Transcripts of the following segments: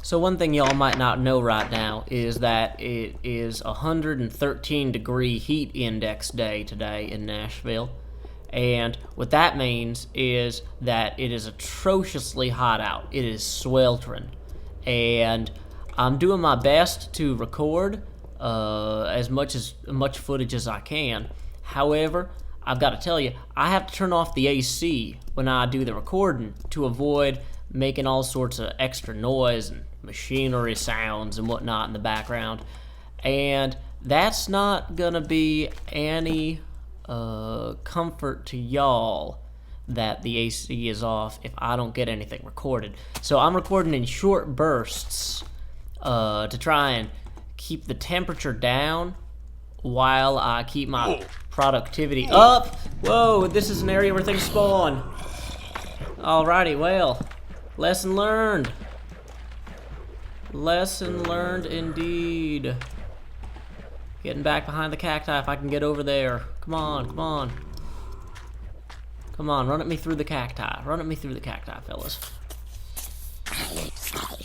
So one thing y'all might not know right now is that it is 113-degree heat index day today in Nashville. And what that means is that it is atrociously hot out. It is sweltering. And I'm doing my best to record as much footage as I can. However, I've got to tell you, I have to turn off the AC when I do the recording to avoid making all sorts of extra noise and machinery sounds and whatnot in the background. And that's not gonna be any comfort to y'all that the AC is off if I don't get anything recorded. So I'm recording in short bursts to try and keep the temperature down while I keep my productivity up. Whoa, this is an area where things spawn. Alrighty, well, lesson learned. Lesson learned indeed. Getting back behind the cacti if I can get over there. Come on, come on. Come on, run at me through the cacti. Run at me through the cacti, fellas.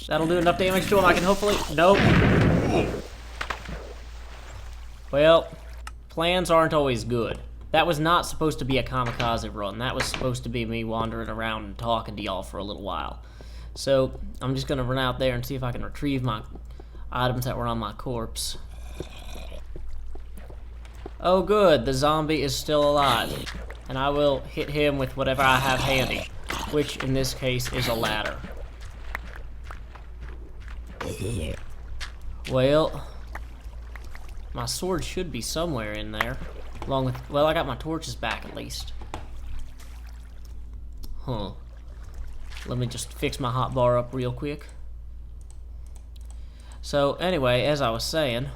That'll do enough damage to him. I can hopefully... Nope. Well, plans aren't always good. That was not supposed to be a kamikaze run. That was supposed to be me wandering around and talking to y'all for a little while. So, I'm just gonna run out there and see if I can retrieve my items that were on my corpse. Oh good, the zombie is still alive. And I will hit him with whatever I have handy, which in this case is a ladder. Well, my sword should be somewhere in there. Along with, well, I got my torches back at least. Huh. Let me just fix my hotbar up real quick. So, anyway, as I was saying,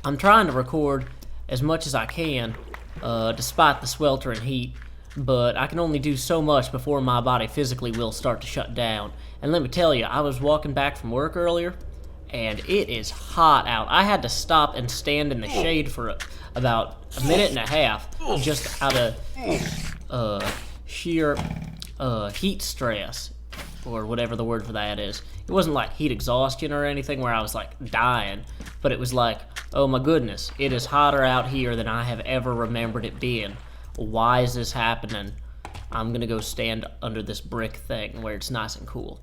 I'm trying to record as much as I can, despite the sweltering heat, but I can only do so much before my body physically will start to shut down. And let me tell you, I was walking back from work earlier, and it is hot out. I had to stop and stand in the shade for about a minute and a half, just out of sheer heat stress, or whatever the word for that is. It wasn't like heat exhaustion or anything where I was like dying, but it was like, oh my goodness, it is hotter out here than I have ever remembered it being. Why is this happening? I'm gonna go stand under this brick thing where it's nice and cool.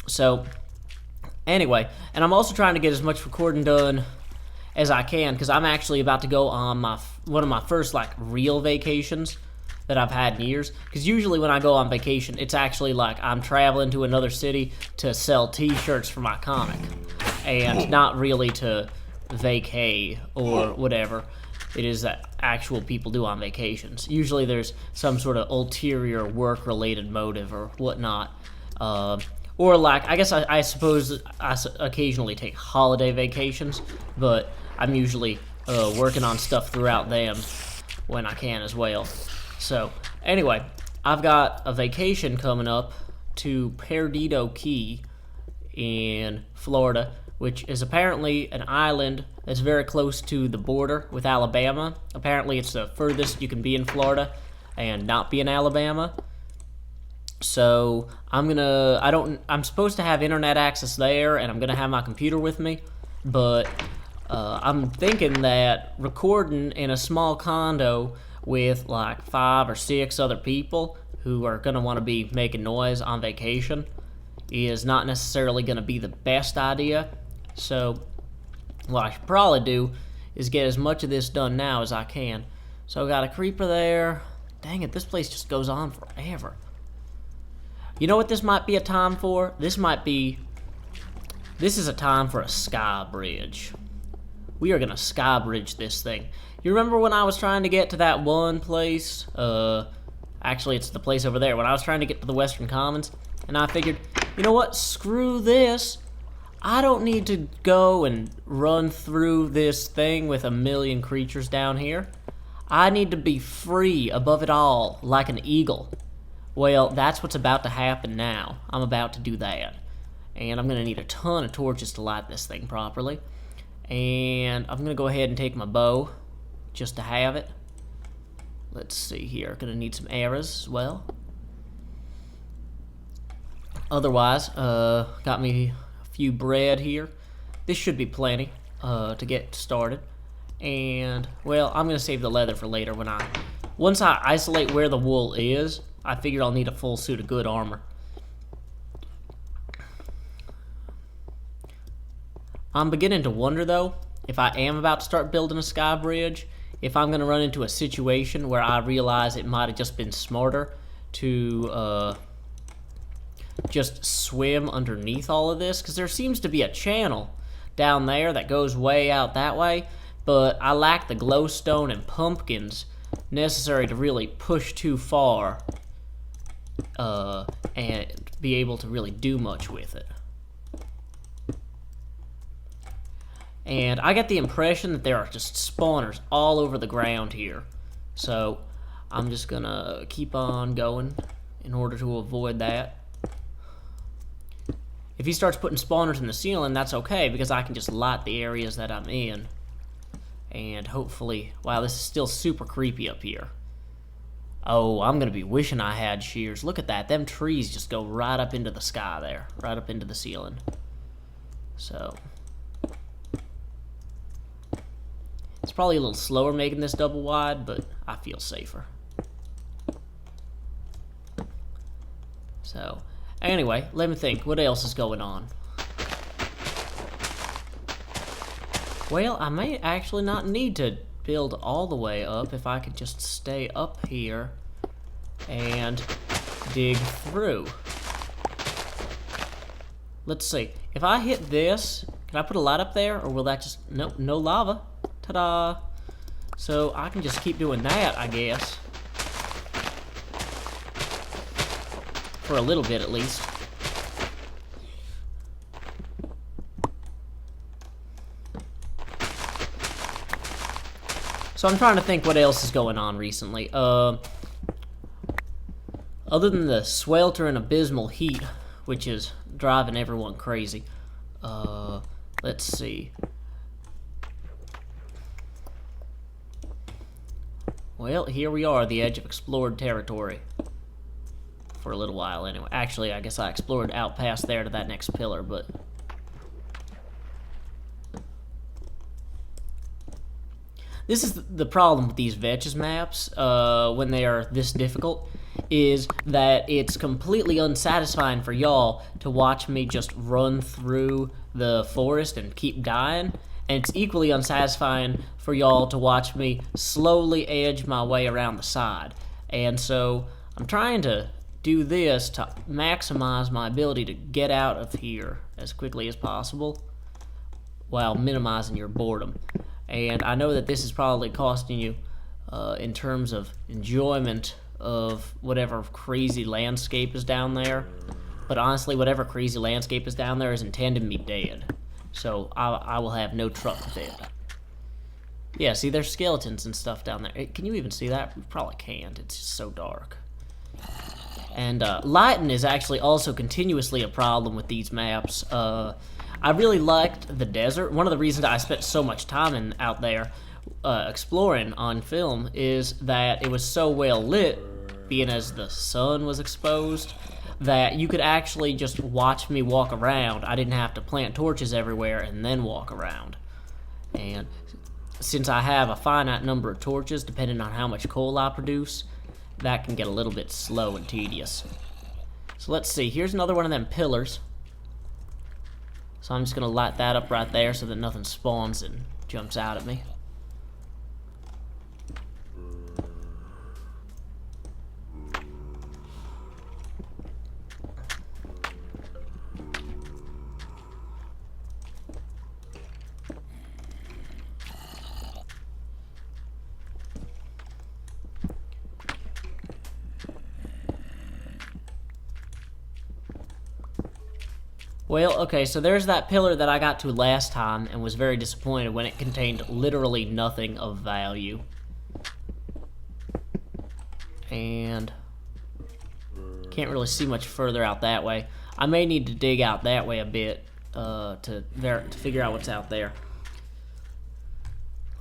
So, anyway, and I'm also trying to get as much recording done as I can, because I'm actually about to go on one of my first like real vacations that I've had in years. Because usually when I go on vacation, it's actually like I'm traveling to another city to sell t-shirts for my comic, and not really to vacay or whatever it is that actual people do on vacations. Usually there's some sort of ulterior work-related motive or whatnot. Or like, I guess I suppose I occasionally take holiday vacations, but I'm usually working on stuff throughout them when I can as well. So, anyway, I've got a vacation coming up to Perdido Key in Florida, which is apparently an island that's very close to the border with Alabama. Apparently it's the furthest you can be in Florida and not be in Alabama. So, I'm supposed to have internet access there, and I'm gonna have my computer with me, but I'm thinking that recording in a small condo with like 5 or 6 other people who are gonna want to be making noise on vacation is not necessarily gonna be the best idea. So what I should probably do is get as much of this done now as I can. So I got a creeper there. Dang it, this place just goes on forever. You know what this might be a time for? This is a time for a sky bridge. We are gonna sky bridge this thing. You remember when I was trying to get to that one place? Actually, it's the place over there. When I was trying to get to the Western Commons, and I figured, you know what? Screw this. I don't need to go and run through this thing with a million creatures down here. I need to be free above it all, like an eagle. Well, that's what's about to happen now. I'm about to do that. And I'm going to need a ton of torches to light this thing properly. And I'm going to go ahead and take my bow, just to have it. Let's see here. Going to need some arrows as well. Otherwise, got me a few bread here. This should be plenty to get started. And, well, I'm going to save the leather for later once I isolate where the wool is, I figure I'll need a full suit of good armor. I'm beginning to wonder, though, if I am about to start building a sky bridge, if I'm going to run into a situation where I realize it might have just been smarter to just swim underneath all of this, because there seems to be a channel down there that goes way out that way, but I lack the glowstone and pumpkins necessary to really push too far and be able to really do much with it. And I get the impression that there are just spawners all over the ground here. So I'm just gonna keep on going in order to avoid that. If he starts putting spawners in the ceiling, that's okay, because I can just light the areas that I'm in. And hopefully, wow, this is still super creepy up here. Oh, I'm gonna be wishing I had shears. Look at that, them trees just go right up into the sky there, right up into the ceiling. So it's probably a little slower making this double wide, but I feel safer. So, anyway, let me think. What else is going on? Well, I may actually not need to build all the way up if I could just stay up here and dig through. Let's see. If I hit this, can I put a light up there, or will that just... Nope, no lava. Ta-da! So I can just keep doing that, I guess. For a little bit, at least. So I'm trying to think what else is going on recently. Other than the sweltering abysmal heat, which is driving everyone crazy. Let's see. Well, here we are, the edge of explored territory. For a little while, anyway. Actually, I guess I explored out past there to that next pillar, but... This is the problem with these vechs maps, when they are this difficult, is that it's completely unsatisfying for y'all to watch me just run through the forest and keep dying, and it's equally unsatisfying for y'all to watch me slowly edge my way around the side. And so, I'm trying to do this to maximize my ability to get out of here as quickly as possible, while minimizing your boredom. And I know that this is probably costing you, in terms of enjoyment of whatever crazy landscape is down there. But honestly, whatever crazy landscape is down there is intended to be dead. So I will have no truck with it. Yeah, see, there's skeletons and stuff down there. Can you even see that? You probably can't. It's just so dark. And lighting is actually also continuously a problem with these maps. I really liked the desert. One of the reasons I spent so much time out there exploring on film is that it was so well lit, being as the sun was exposed, that you could actually just watch me walk around. I didn't have to plant torches everywhere and then walk around. And since I have a finite number of torches, depending on how much coal I produce, that can get a little bit slow and tedious. So let's see, here's another one of them pillars. So I'm just going to light that up right there so that nothing spawns and jumps out at me. Well, okay, so there's that pillar that I got to last time and was very disappointed when it contained literally nothing of value. And can't really see much further out that way. I may need to dig out that way a bit to figure out what's out there.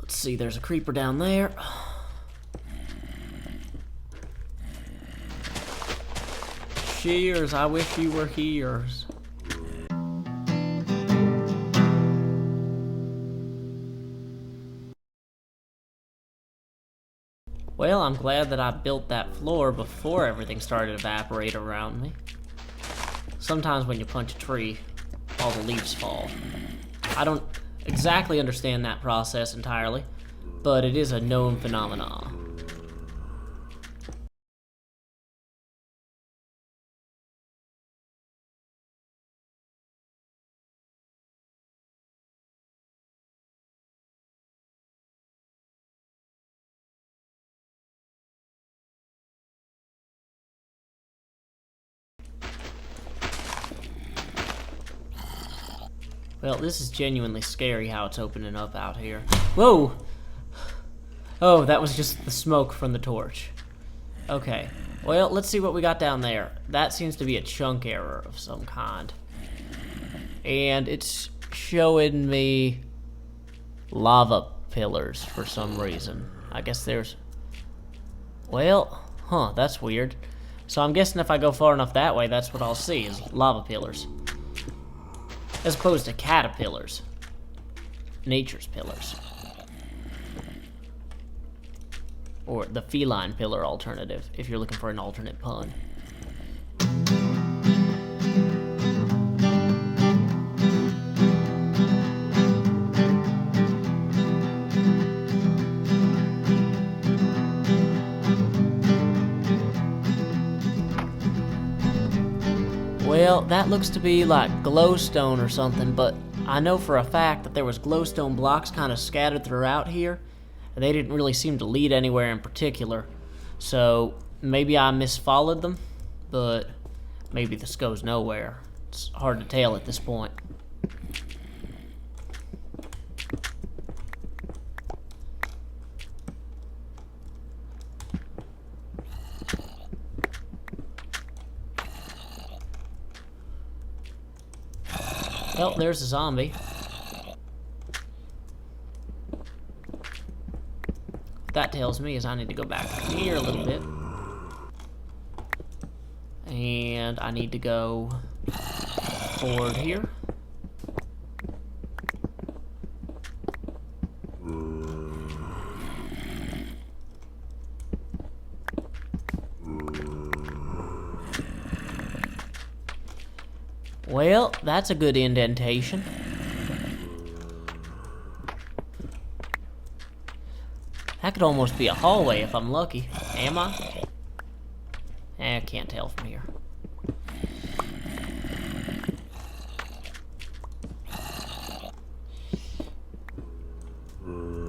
Let's see, there's a creeper down there. Cheers, I wish you were here. Well, I'm glad that I built that floor before everything started to evaporate around me. Sometimes when you punch a tree, all the leaves fall. I don't exactly understand that process entirely, but it is a known phenomenon. Well, this is genuinely scary how it's opening up out here. Whoa! Oh, that was just the smoke from the torch. Okay, well, let's see what we got down there. That seems to be a chunk error of some kind. And it's showing me lava pillars for some reason. I guess there's... Well, that's weird. So I'm guessing if I go far enough that way, that's what I'll see, is lava pillars. As opposed to caterpillars. Nature's pillars. Or the feline pillar alternative, if you're looking for an alternate pun. Well, that looks to be like glowstone or something, but I know for a fact that there was glowstone blocks kind of scattered throughout here, and they didn't really seem to lead anywhere in particular. So maybe I misfollowed them, but maybe this goes nowhere. It's hard to tell at this point. Well, there's a zombie. What that tells me is I need to go back here a little bit. And I need to go forward here. Well, that's a good indentation. That could almost be a hallway if I'm lucky. Am I? I can't tell from here.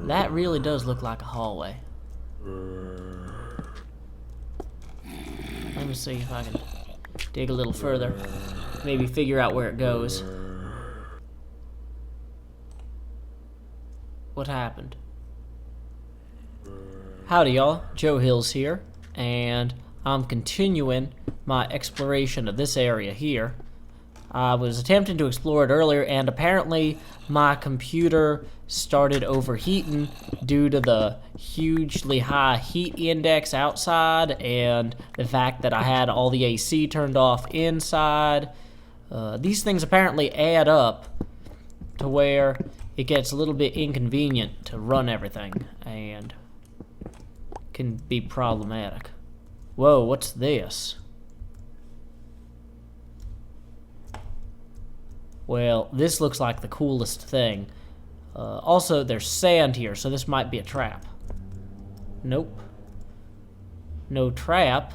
That really does look like a hallway. Let me see if I can dig a little further. Maybe figure out where it goes. What happened? Howdy y'all, Joe Hills here, and I'm continuing my exploration of this area here. I was attempting to explore it earlier, and apparently my computer started overheating due to the hugely high heat index outside and the fact that I had all the AC turned off inside. These things apparently add up to where it gets a little bit inconvenient to run everything and can be problematic. Whoa, what's this? Well, this looks like the coolest thing. Also, there's sand here, so this might be a trap. Nope. No trap.